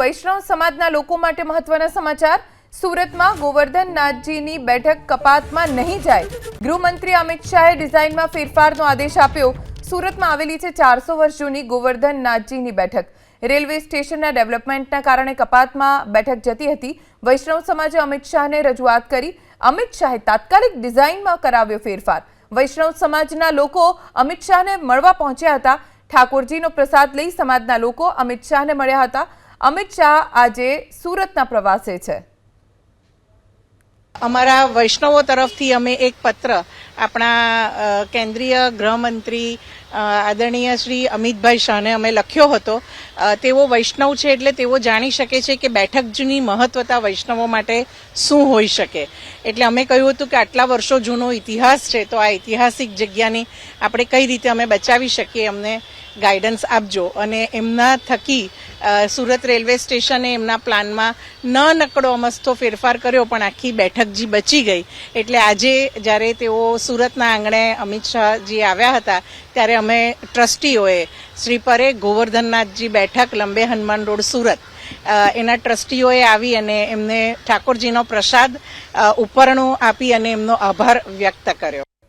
વૈષ્ણવ સમાજના લોકો માટે મહત્વના સમાચાર। સુરતમાં ગોવર્ધન નાથજીની બેઠક કપાતમાં નહીં જાય। ગૃહમંત્રી અમિત શાહે ડિઝાઇનમાં ફેરફારનો આદેશ આપ્યો। સુરતમાં આવેલી છે 400 વર્ષ જૂની ગોવર્ધન નાથજીની બેઠક। રેલવે સ્ટેશનના ડેવલપમેન્ટના કારણે કપાતમાં બેઠક જતી હતી। વૈષ્ણવ સમાજે અમિત શાહને રજૂઆત કરી। અમિત શાહે તાત્કાલિક ડિઝાઇનમાં કરાવ્યો ફેરફાર। વૈષ્ણવ સમાજના લોકો અમિત શાહને મળવા પહોંચ્યા હતા। ઠાકોરજીનો પ્રસાદ લઈ સમાજના લોકો અમિત શાહને મળ્યા હતા। અમિત શાહ આજે સુરતના પ્રવાસે છે। અમારા વૈષ્ણવો તરફથી અમે એક પત્ર આપણા કેન્દ્રીય ગૃહમંત્રી આદરણીય શ્રી અમિતભાઈ શાહને અમે લખ્યો હતો। તેઓ વૈષ્ણવ છે એટલે તેઓ જાણી શકે છે કે બેઠકની મહત્વતા વૈષ્ણવો માટે શું હોઈ શકે। એટલે અમે કહ્યું હતું કે આટલા વર્ષો જૂનો ઇતિહાસ છે તો આ ઐતિહાસિક જગ્યાની આપણે કઈ રીતે અમે બચાવી શકીએ, અમને ગાઈડન્સ આપજો। અને એમના થકી સુરત રેલવે સ્ટેશને એમના પ્લાનમાં નકડો અમસ્તો ફેરફાર કર્યો પણ આખી બેઠકજી બચી ગઈ। એટલે આજે જ્યારે તેઓ સુરતના આંગણે અમિત શાહજી આવ્યા હતા ત્યારે અમે ટ્રસ્ટીઓએ શ્રી પરે ગોવર્ધનનાથજી બેઠક લંબે હનુમાન રોડ સુરત એના ટ્રસ્ટીઓએ આવી અને એમને ઠાકોરજીનો પ્રસાદ ઉપરણું આપી અને એમનો આભાર વ્યક્ત કર્યો।